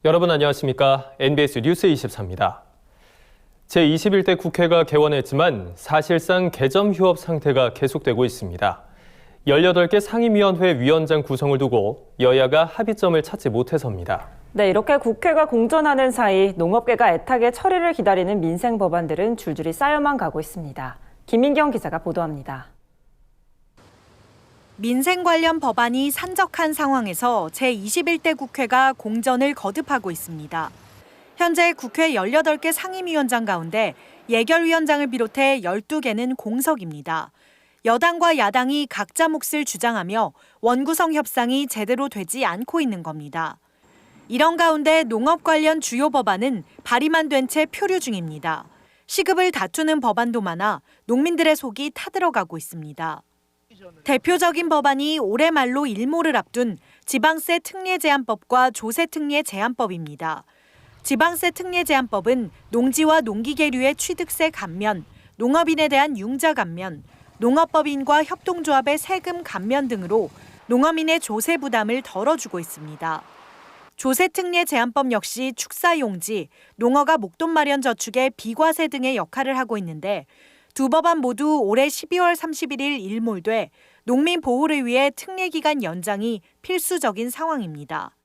여러분 안녕하십니까? NBS 뉴스 24입니다. 제21대 국회가 개원했지만 사실상 개점 휴업 상태가 계속되고 있습니다. 18개 상임위원회 위원장 구성을 두고 여야가 합의점을 찾지 못해서입니다. 네, 이렇게 국회가 공전하는 사이 농업계가 애타게 처리를 기다리는 민생 법안들은 줄줄이 쌓여만 가고 있습니다. 김민경 기자가 보도합니다. 민생 관련 법안이 산적한 상황에서 제21대 국회가 공전을 거듭하고 있습니다. 현재 국회 18개 상임위원장 가운데 예결위원장을 비롯해 12개는 공석입니다. 여당과 야당이 각자 몫을 주장하며 원구성 협상이 제대로 되지 않고 있는 겁니다. 이런 가운데 농업 관련 주요 법안은 발의만 된 채 표류 중입니다. 시급을 다투는 법안도 많아 농민들의 속이 타들어가고 있습니다. 대표적인 법안이 올해 말로 일몰을 앞둔 지방세 특례 제한법과 조세 특례 제한법입니다. 지방세 특례 제한법은 농지와 농기계류의 취득세 감면, 농업인에 대한 융자 감면, 농업법인과 협동조합의 세금 감면 등으로 농업인의 조세 부담을 덜어주고 있습니다. 조세 특례 제한법 역시 축사용지, 농어가 목돈 마련 저축의 비과세 등의 역할을 하고 있는데 두 법안 모두 올해 12월 31일 일몰돼 농민 보호를 위해 특례 기간 연장이 필수적인 상황입니다.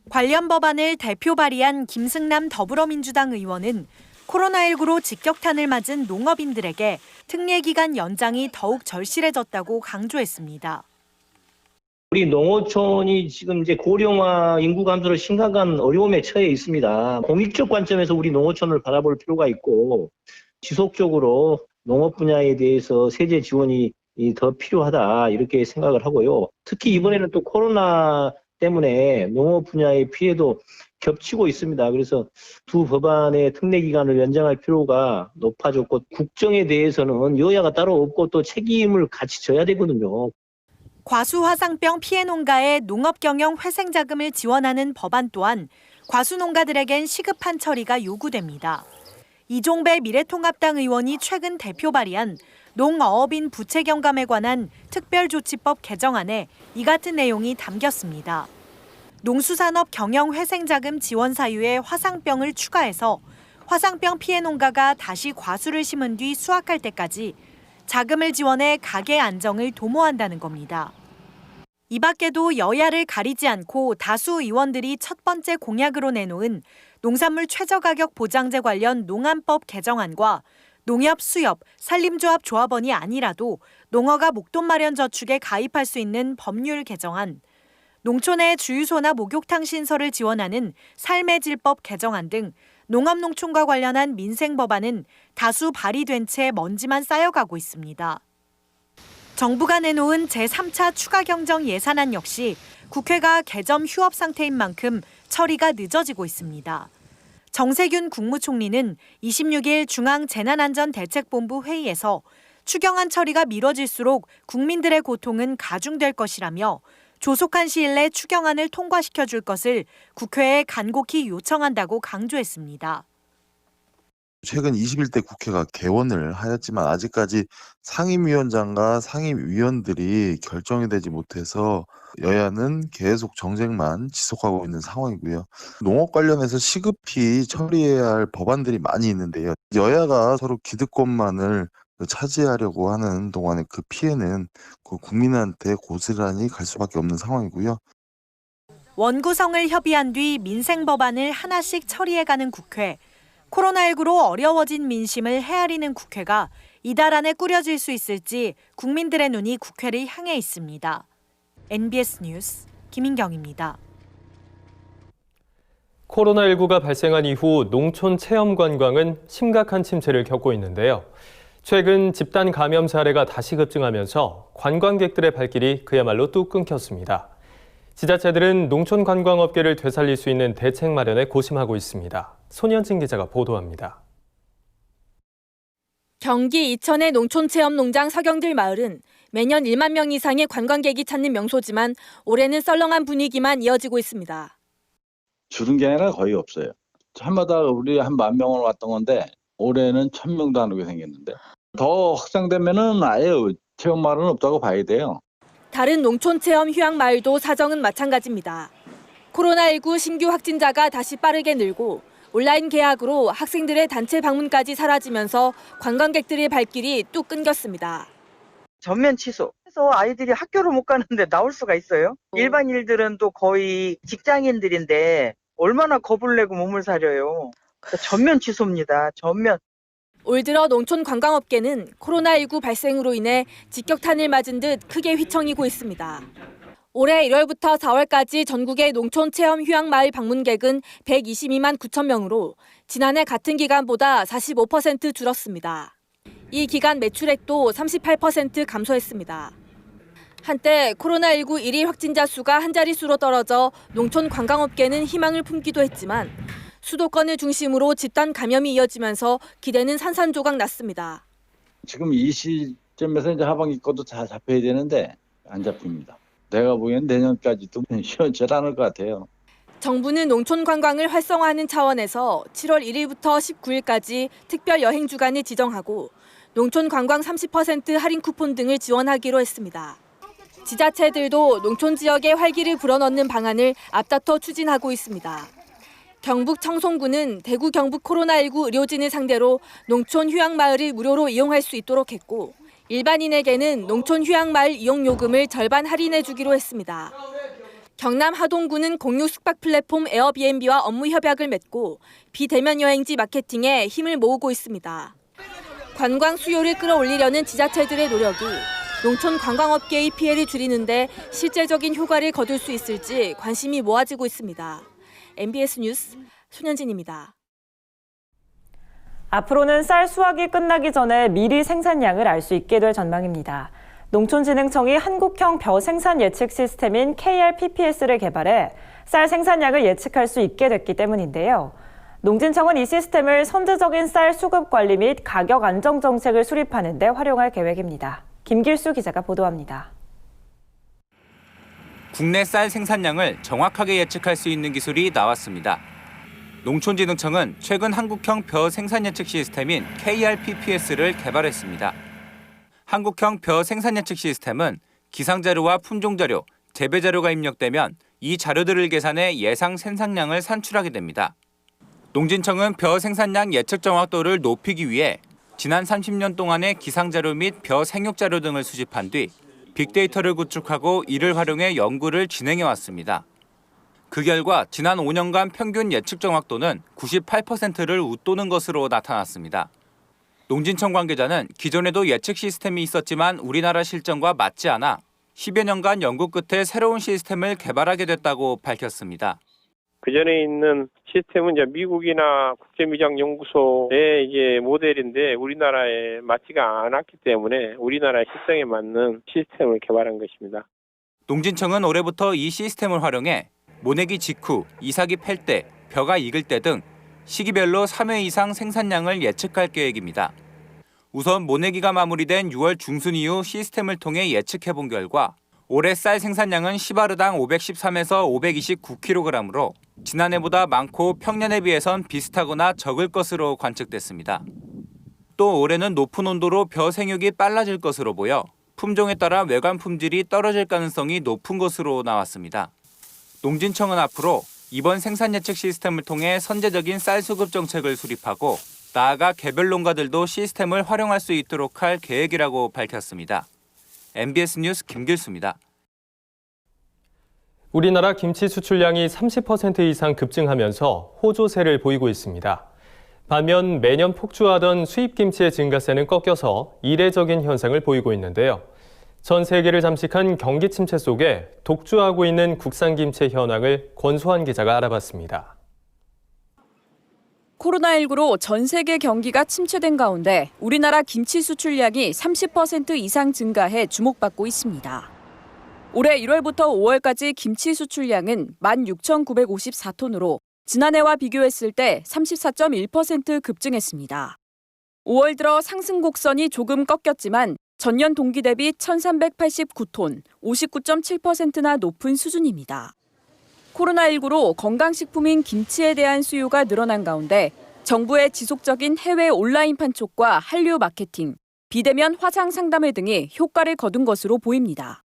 관련 법안을 대표 발의한 김승남 더불어민주당 의원은 코로나19로 직격탄을 맞은 농업인들에게 특례 기간 연장이 더욱 절실해졌다고 강조했습니다. 우리 농어촌이 지금 이제 고령화 인구 감소로 심각한 어려움에 처해 있습니다. 공익적 관점에서 우리 농어촌을 바라볼 필요가 있고 지속적으로 농업 분야에 대해서 세제 지원이 더 필요하다 이렇게 생각을 하고요. 특히 이번에는 또 코로나 때문에 농업 분야의 피해도 겹치고 있습니다. 그래서 두 법안의 특례 기간을 연장할 필요가 높아졌고 국정에 대해서는 여야가 따로 없고 또 책임을 같이 져야 되거든요. 과수화상병 피해 농가의 농업 경영 회생 자금을 지원하는 법안 또한 과수농가들에겐 시급한 처리가 요구됩니다. 이종배 미래통합당 의원이 최근 대표 발의한 농어업인 부채 경감에 관한 특별조치법 개정안에 이 같은 내용이 담겼습니다. 농수산업 경영회생자금 지원 사유에 화상병을 추가해서 화상병 피해 농가가 다시 과수를 심은 뒤 수확할 때까지 자금을 지원해 가계 안정을 도모한다는 겁니다. 이 밖에도 여야를 가리지 않고 다수 의원들이 첫 번째 공약으로 내놓은 농산물 최저가격 보장제 관련 농안법 개정안과 농협, 수협, 산림조합 조합원이 아니라도 농어가 목돈 마련 저축에 가입할 수 있는 법률 개정안, 농촌의 주유소나 목욕탕 신설을 지원하는 삶의 질법 개정안 등 농업농촌과 관련한 민생 법안은 다수 발의된 채 먼지만 쌓여가고 있습니다. 정부가 내놓은 제3차 추가경정 예산안 역시 국회가 개점 휴업 상태인 만큼 처리가 늦어지고 있습니다. 정세균 국무총리는 26일 중앙재난안전대책본부 회의에서 추경안 처리가 미뤄질수록 국민들의 고통은 가중될 것이라며 조속한 시일 내 추경안을 통과시켜줄 것을 국회에 간곡히 요청한다고 강조했습니다. 최근 21대 국회가 개원을 하였지만 아직까지 상임위원장과 상임위원들이 결정이 되지 못해서 여야는 계속 정쟁만 지속하고 있는 상황이고요. 농업 관련해서 시급히 처리해야 할 법안들이 많이 있는데요. 여야가 서로 기득권만을 차지하려고 하는 동안에 그 피해는 그 국민한테 고스란히 갈 수밖에 없는 상황이고요. 원구성을 협의한 뒤 민생 법안을 하나씩 처리해가는 국회. 코로나19로 어려워진 민심을 헤아리는 국회가 이달 안에 꾸려질 수 있을지 국민들의 눈이 국회를 향해 있습니다. NBS 뉴스 김인경입니다. 코로나19가 발생한 이후 농촌 체험 관광은 심각한 침체를 겪고 있는데요. 최근 집단 감염 사례가 다시 급증하면서 관광객들의 발길이 그야말로 뚝 끊겼습니다. 지자체들은 농촌 관광업계를 되살릴 수 있는 대책 마련에 고심하고 있습니다. 손현진 기자가 보도합니다. 경기 이천의 농촌체험농장 서경들 마을은 매년 1만 명 이상의 관광객이 찾는 명소지만 올해는 썰렁한 분위기만 이어지고 있습니다. 줄은 게 아니라 거의 없어요. 해마다 우리 한 10,000명을 왔던 건데 올해는 1,000명도 안 오게 생겼는데 더 확장되면은 아예 체험 마을은 없다고 봐야 돼요. 다른 농촌체험 휴양 마을도 사정은 마찬가지입니다. 코로나19 신규 확진자가 다시 빠르게 늘고 온라인 개학으로 학생들의 단체 방문까지 사라지면서 관광객들의 발길이 뚝 끊겼습니다. 전면 취소해서 아이들이 학교를 못 가는데 나올 수가 있어요? 일반인들은 또 거의 직장인들인데 얼마나 겁을 내고 몸을 사려요. 그러니까 전면 취소입니다. 전면. 올 들어 농촌 관광업계는 코로나19 발생으로 인해 직격탄을 맞은 듯 크게 휘청이고 있습니다. 올해 1월부터 4월까지 전국의 농촌 체험 휴양마을 방문객은 122만 9천 명으로 지난해 같은 기간보다 45% 줄었습니다. 이 기간 매출액도 38% 감소했습니다. 한때 코로나19 1일 확진자 수가 한 자릿수로 떨어져 농촌 관광업계는 희망을 품기도 했지만 수도권을 중심으로 집단 감염이 이어지면서 기대는 산산조각 났습니다. 지금 이 시점에서 이제 하반기 것도 다 잡혀야 되는데 안 잡힙니다. 내가 보기엔 내년까지도 시원치 않을 것 같아요. 정부는 농촌 관광을 활성화하는 차원에서 7월 1일부터 19일까지 특별 여행 주간을 지정하고 농촌 관광 30% 할인 쿠폰 등을 지원하기로 했습니다. 지자체들도 농촌 지역에 활기를 불어넣는 방안을 앞다퉈 추진하고 있습니다. 경북 청송군은 대구 경북 코로나19 의료진을 상대로 농촌 휴양마을을 무료로 이용할 수 있도록 했고 일반인에게는 농촌 휴양마을 이용 요금을 절반 할인해 주기로 했습니다. 경남 하동군은 공유 숙박 플랫폼 에어비앤비와 업무 협약을 맺고 비대면 여행지 마케팅에 힘을 모으고 있습니다. 관광 수요를 끌어올리려는 지자체들의 노력이 농촌 관광업계의 피해를 줄이는데 실제적인 효과를 거둘 수 있을지 관심이 모아지고 있습니다. MBS 뉴스 손현진입니다. 앞으로는 쌀 수확이 끝나기 전에 미리 생산량을 알 수 있게 될 전망입니다. 농촌진흥청이 한국형 벼 생산 예측 시스템인 KRPPS를 개발해 쌀 생산량을 예측할 수 있게 됐기 때문인데요. 농진청은 이 시스템을 선제적인 쌀 수급 관리 및 가격 안정 정책을 수립하는 데 활용할 계획입니다. 김길수 기자가 보도합니다. 국내 쌀 생산량을 정확하게 예측할 수 있는 기술이 나왔습니다. 농촌진흥청은 최근 한국형 벼 생산 예측 시스템인 KRPPS를 개발했습니다. 한국형 벼 생산 예측 시스템은 기상자료와 품종자료, 재배자료가 입력되면 이 자료들을 계산해 예상 생산량을 산출하게 됩니다. 농진청은 벼 생산량 예측 정확도를 높이기 위해 지난 30년 동안의 기상자료 및 벼 생육자료 등을 수집한 뒤 빅데이터를 구축하고 이를 활용해 연구를 진행해왔습니다. 그 결과 지난 5년간 평균 예측 정확도는 98%를 웃도는 것으로 나타났습니다. 농진청 관계자는 기존에도 예측 시스템이 있었지만 우리나라 실정과 맞지 않아 10여 년간 연구 끝에 새로운 시스템을 개발하게 됐다고 밝혔습니다. 그전에 있는 시스템은 이제 미국이나 국제미장연구소의 이제 모델인데 우리나라에 맞지가 않았기 때문에 우리나라 실정에 맞는 시스템을 개발한 것입니다. 농진청은 올해부터 이 시스템을 활용해 모내기 직후, 이삭이 팰 때, 벼가 익을 때 등 시기별로 3회 이상 생산량을 예측할 계획입니다. 우선 모내기가 마무리된 6월 중순 이후 시스템을 통해 예측해본 결과 올해 쌀 생산량은 시바르당 513에서 529kg으로 지난해보다 많고 평년에 비해선 비슷하거나 적을 것으로 관측됐습니다. 또 올해는 높은 온도로 벼 생육이 빨라질 것으로 보여 품종에 따라 외관 품질이 떨어질 가능성이 높은 것으로 나왔습니다. 농진청은 앞으로 이번 생산 예측 시스템을 통해 선제적인 쌀 수급 정책을 수립하고 나아가 개별 농가들도 시스템을 활용할 수 있도록 할 계획이라고 밝혔습니다. MBS 뉴스 김길수입니다. 우리나라 김치 수출량이 30% 이상 급증하면서 호조세를 보이고 있습니다. 반면 매년 폭주하던 수입 김치의 증가세는 꺾여서 이례적인 현상을 보이고 있는데요. 전 세계를 잠식한 경기 침체 속에 독주하고 있는 국산 김치의 현황을 권수환 기자가 알아봤습니다. 코로나19로 전 세계 경기가 침체된 가운데 우리나라 김치 수출량이 30% 이상 증가해 주목받고 있습니다. 올해 1월부터 5월까지 김치 수출량은 16,954톤으로 지난해와 비교했을 때 34.1% 급증했습니다. 5월 들어 상승 곡선이 조금 꺾였지만 전년 동기 대비 1,389톤, 59.7%나 높은 수준입니다. 코로나19로 건강식품인 김치에 대한 수요가 늘어난 가운데 정부의 지속적인 해외 온라인 판촉과 한류 마케팅, 비대면 화상 상담회 등이 효과를 거둔 것으로 보입니다.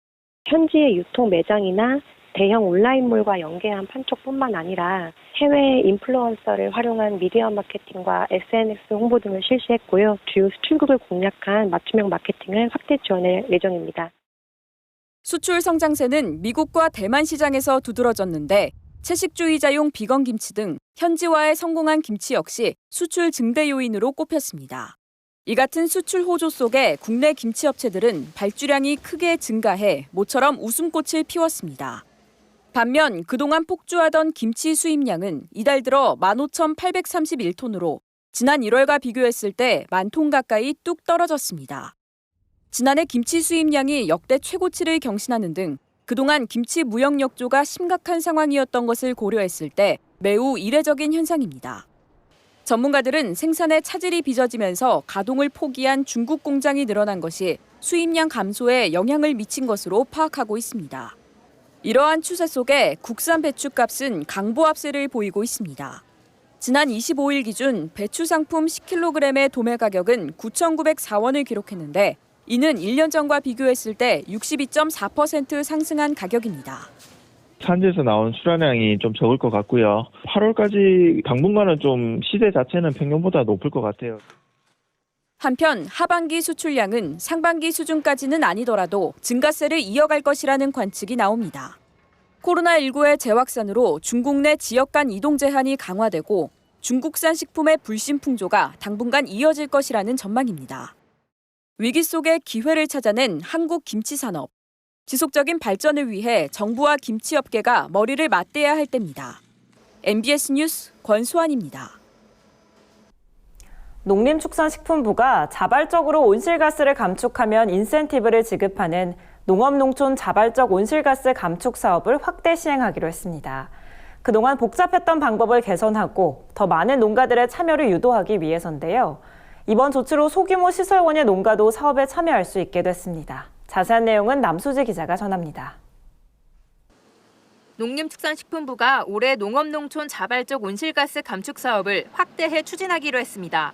현지의 유통 매장이나 대형 온라인몰과 연계한 판촉뿐만 아니라 해외 인플루언서를 활용한 미디어 마케팅과 SNS 홍보 등을 실시했고요. 주요 수출국을 공략한 맞춤형 마케팅을 확대 지원할 예정입니다. 수출 성장세는 미국과 대만 시장에서 두드러졌는데 채식주의자용 비건 김치 등 현지화에 성공한 김치 역시 수출 증대 요인으로 꼽혔습니다. 이 같은 수출 호조 속에 국내 김치 업체들은 발주량이 크게 증가해 모처럼 웃음꽃을 피웠습니다. 반면 그동안 폭주하던 김치 수입량은 이달 들어 15,831톤으로 지난 1월과 비교했을 때 10,000톤 가까이 뚝 떨어졌습니다. 지난해 김치 수입량이 역대 최고치를 경신하는 등 그동안 김치 무역 역조가 심각한 상황이었던 것을 고려했을 때 매우 이례적인 현상입니다. 전문가들은 생산에 차질이 빚어지면서 가동을 포기한 중국 공장이 늘어난 것이 수입량 감소에 영향을 미친 것으로 파악하고 있습니다. 이러한 추세 속에 국산 배추값은 강보합세를 보이고 있습니다. 지난 25일 기준 배추 상품 10kg의 도매 가격은 9,904원을 기록했는데 이는 1년 전과 비교했을 때 62.4% 상승한 가격입니다. 산지에서 나온 출하량이 좀 적을 것 같고요. 8월까지 당분간은 좀 시세 자체는 평년보다 높을 것 같아요. 한편 하반기 수출량은 상반기 수준까지는 아니더라도 증가세를 이어갈 것이라는 관측이 나옵니다. 코로나19의 재확산으로 중국 내 지역 간 이동 제한이 강화되고 중국산 식품의 불신 풍조가 당분간 이어질 것이라는 전망입니다. 위기 속에 기회를 찾아낸 한국 김치 산업. 지속적인 발전을 위해 정부와 김치업계가 머리를 맞대야 할 때입니다. MBS 뉴스 권수환입니다. 농림축산식품부가 자발적으로 온실가스를 감축하면 인센티브를 지급하는 농업농촌 자발적 온실가스 감축 사업을 확대 시행하기로 했습니다. 그동안 복잡했던 방법을 개선하고 더 많은 농가들의 참여를 유도하기 위해서인데요. 이번 조치로 소규모 시설원의 농가도 사업에 참여할 수 있게 됐습니다. 자세한 내용은 남수지 기자가 전합니다. 농림축산식품부가 올해 농업농촌 자발적 온실가스 감축 사업을 확대해 추진하기로 했습니다.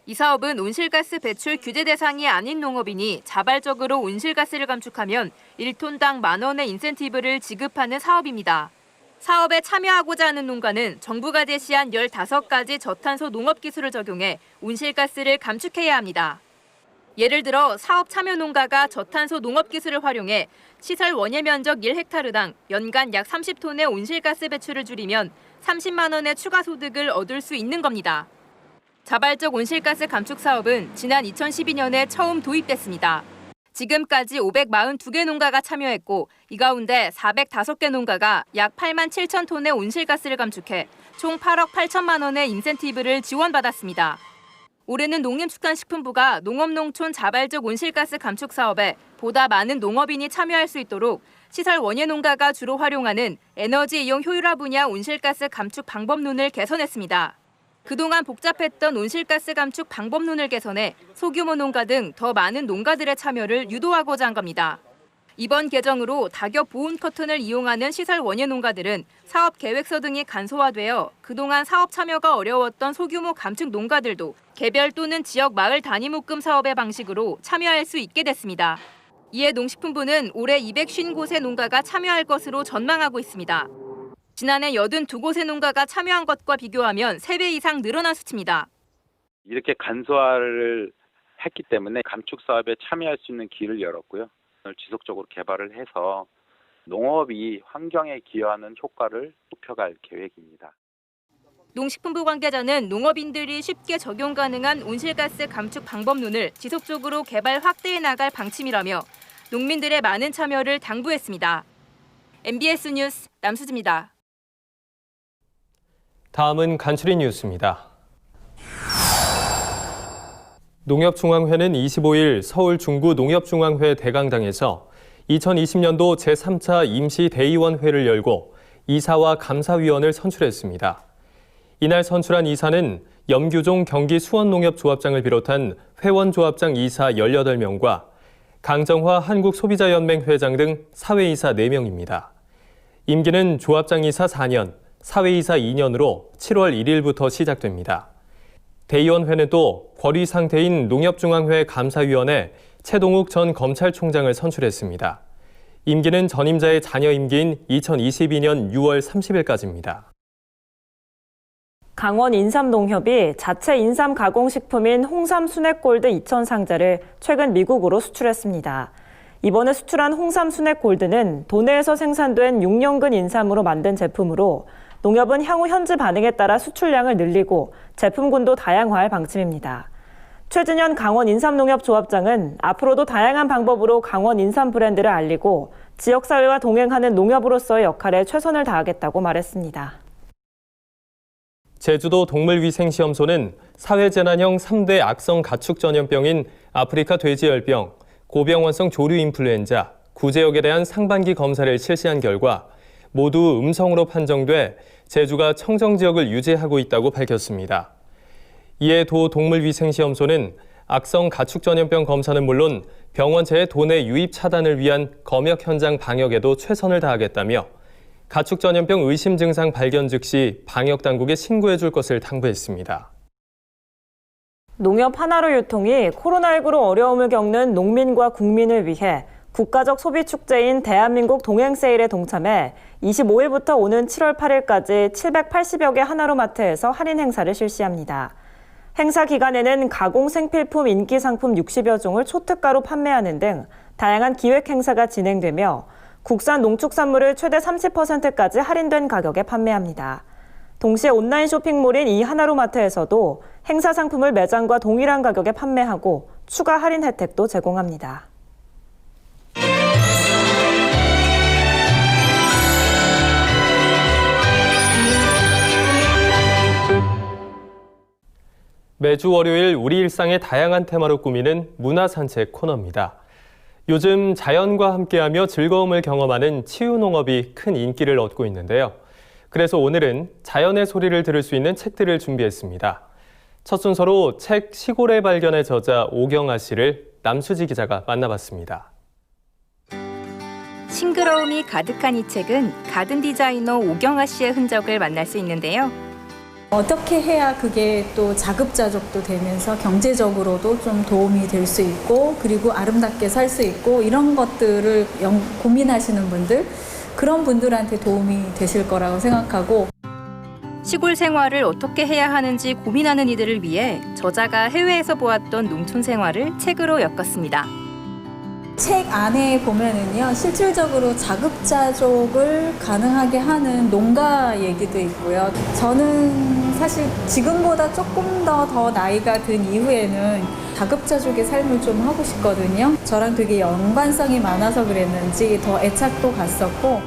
이 사업은 온실가스 배출 규제 대상이 아닌 농업인이 자발적으로 온실가스를 감축하면 1톤당 10,000원의 인센티브를 지급하는 사업입니다. 사업에 참여하고자 하는 농가는 정부가 제시한 15가지 저탄소 농업 기술을 적용해 온실가스를 감축해야 합니다. 예를 들어 사업 참여 농가가 저탄소 농업 기술을 활용해 시설 원예 면적 1헥타르당 연간 약 30톤의 온실가스 배출을 줄이면 30만 원의 추가 소득을 얻을 수 있는 겁니다. 자발적 온실가스 감축 사업은 지난 2012년에 처음 도입됐습니다. 지금까지 542개 농가가 참여했고 이 가운데 405개 농가가 약 8만 7천 톤의 온실가스를 감축해 총 8억 8천만 원의 인센티브를 지원받았습니다. 올해는 농림축산식품부가 농업농촌 자발적 온실가스 감축 사업에 보다 많은 농업인이 참여할 수 있도록 시설 원예 농가가 주로 활용하는 에너지 이용 효율화 분야 온실가스 감축 방법론을 개선했습니다. 그동안 복잡했던 온실가스 감축 방법론을 개선해 소규모 농가 등 더 많은 농가들의 참여를 유도하고자 한 겁니다. 이번 개정으로 낙엽 보온 커튼을 이용하는 시설 원예 농가들은 사업 계획서 등이 간소화되어 그동안 사업 참여가 어려웠던 소규모 감축 농가들도 개별 또는 지역 마을 단위 묶음 사업의 방식으로 참여할 수 있게 됐습니다. 이에 농식품부는 올해 250곳의 농가가 참여할 것으로 전망하고 있습니다. 지난해 82곳의 농가가 참여한 것과 비교하면 3배 이상 늘어난 수치입니다. 이렇게 간소화를 했기 때문에 감축 사업에 참여할 수 있는 길을 열었고요. 지속적으로 개발을 해서 농업이 환경에 기여하는 효과를 높여갈 계획입니다. 농식품부 관계자는 농업인들이 쉽게 적용 가능한 온실가스 감축 방법론을 지속적으로 개발 확대해 나갈 방침이라며 농민들의 많은 참여를 당부했습니다. MBS 뉴스 남수지입니다. 다음은 간추린 뉴스입니다. 농협중앙회는 25일 서울 중구 농협중앙회 대강당에서 2020년도 제3차 임시대의원회를 열고 이사와 감사위원을 선출했습니다. 이날 선출한 이사는 염규종 경기 수원농협조합장을 비롯한 회원조합장 이사 18명과 강정화 한국소비자연맹 회장 등 사회이사 4명입니다. 임기는 조합장 이사 4년, 사회이사 2년으로 7월 1일부터 시작됩니다. 대의원회는 또 권위 상태인 농협중앙회 감사위원회 최동욱 전 검찰총장을 선출했습니다. 임기는 전임자의 자녀 임기인 2022년 6월 30일까지입니다. 강원 인삼농협이 자체 인삼 가공식품인 홍삼 순액골드 2,000 상자를 최근 미국으로 수출했습니다. 이번에 수출한 홍삼 순액골드는 도내에서 생산된 6년근 인삼으로 만든 제품으로 농협은 향후 현지 반응에 따라 수출량을 늘리고 제품군도 다양화할 방침입니다. 최진현 강원 인삼농협 조합장은 앞으로도 다양한 방법으로 강원 인삼 브랜드를 알리고 지역사회와 동행하는 농협으로서의 역할에 최선을 다하겠다고 말했습니다. 제주도 동물위생시험소는 사회재난형 3대 악성 가축 전염병인 아프리카 돼지열병, 고병원성 조류 인플루엔자, 구제역에 대한 상반기 검사를 실시한 결과 모두 음성으로 판정돼 제주가 청정지역을 유지하고 있다고 밝혔습니다. 이에 도 동물위생시험소는 악성 가축 전염병 검사는 물론 병원체의 도내 유입 차단을 위한 검역 현장 방역에도 최선을 다하겠다며 가축 전염병 의심 증상 발견 즉시 방역당국에 신고해 줄 것을 당부했습니다. 농협 하나로 유통이 코로나19로 어려움을 겪는 농민과 국민을 위해 국가적 소비 축제인 대한민국 동행세일에 동참해 25일부터 오는 7월 8일까지 780여 개 하나로마트에서 할인 행사를 실시합니다. 행사 기간에는 가공 생필품 인기 상품 60여 종을 초특가로 판매하는 등 다양한 기획 행사가 진행되며 국산 농축산물을 최대 30%까지 할인된 가격에 판매합니다. 동시에 온라인 쇼핑몰인 이 하나로마트에서도 행사 상품을 매장과 동일한 가격에 판매하고 추가 할인 혜택도 제공합니다. 매주 월요일 우리 일상의 다양한 테마로 꾸미는 문화산책 코너입니다. 요즘 자연과 함께하며 즐거움을 경험하는 치유농업이 큰 인기를 얻고 있는데요. 그래서 오늘은 자연의 소리를 들을 수 있는 책들을 준비했습니다. 첫 순서로 책 시골의 발견의 저자 오경아 씨를 남수지 기자가 만나봤습니다. 싱그러움이 가득한 이 책은 가든 디자이너 오경아 씨의 흔적을 만날 수 있는데요. 어떻게 해야 그게 또 자급자족도 되면서 경제적으로도 좀 도움이 될 수 있고 그리고 아름답게 살 수 있고 이런 것들을 고민하시는 분들 그런 분들한테 도움이 되실 거라고 생각하고 시골 생활을 어떻게 해야 하는지 고민하는 이들을 위해 저자가 해외에서 보았던 농촌 생활을 책으로 엮었습니다. 책 안에 보면은요 실질적으로 자급자족을 가능하게 하는 농가 얘기도 있고요. 저는 사실 지금보다 조금 더 나이가 든 이후에는 자급자족의 삶을 좀 하고 싶거든요. 저랑 되게 연관성이 많아서 그랬는지 더 애착도 갔었고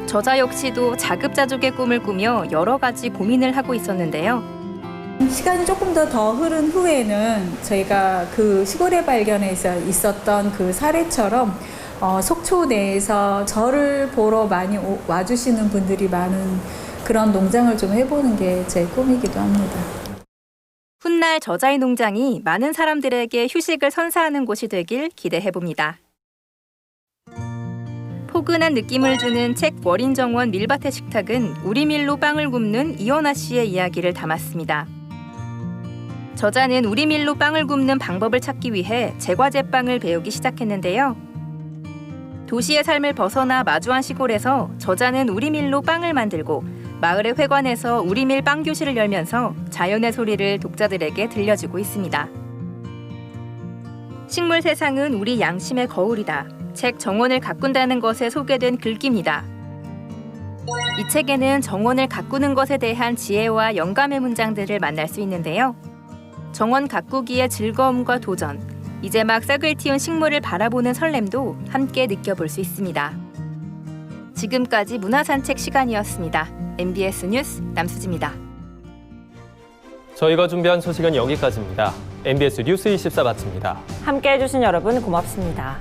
저자 역시도 자급자족의 꿈을 꾸며 여러 가지 고민을 하고 있었는데요. 시간이 조금 더 흐른 후에는 저희가 그 시골의 발견에서 있었던 그 사례처럼 속초 내에서 저를 보러 많이 와주시는 분들이 많은 그런 농장을 좀 해보는 게 제 꿈이기도 합니다. 훗날 저자의 농장이 많은 사람들에게 휴식을 선사하는 곳이 되길 기대해봅니다. 포근한 느낌을 주는 책 월인정원 밀밭의 식탁은 우리 밀로 빵을 굽는 이원아 씨의 이야기를 담았습니다. 저자는 우리 밀로 빵을 굽는 방법을 찾기 위해 제과제빵을 배우기 시작했는데요. 도시의 삶을 벗어나 마주한 시골에서 저자는 우리 밀로 빵을 만들고 마을의 회관에서 우리밀 빵 교실을 열면서 자연의 소리를 독자들에게 들려주고 있습니다. 식물 세상은 우리 양심의 거울이다. 책 정원을 가꾼다는 것에 소개된 글귀입니다. 이 책에는 정원을 가꾸는 것에 대한 지혜와 영감의 문장들을 만날 수 있는데요. 정원 가꾸기의 즐거움과 도전, 이제 막 싹을 틔운 식물을 바라보는 설렘도 함께 느껴볼 수 있습니다. 지금까지 문화산책 시간이었습니다. MBS 뉴스 남수지입니다. 저희가 준비한 소식은 여기까지입니다. MBS 뉴스 24 마칩니다. 함께해 주신 여러분 고맙습니다.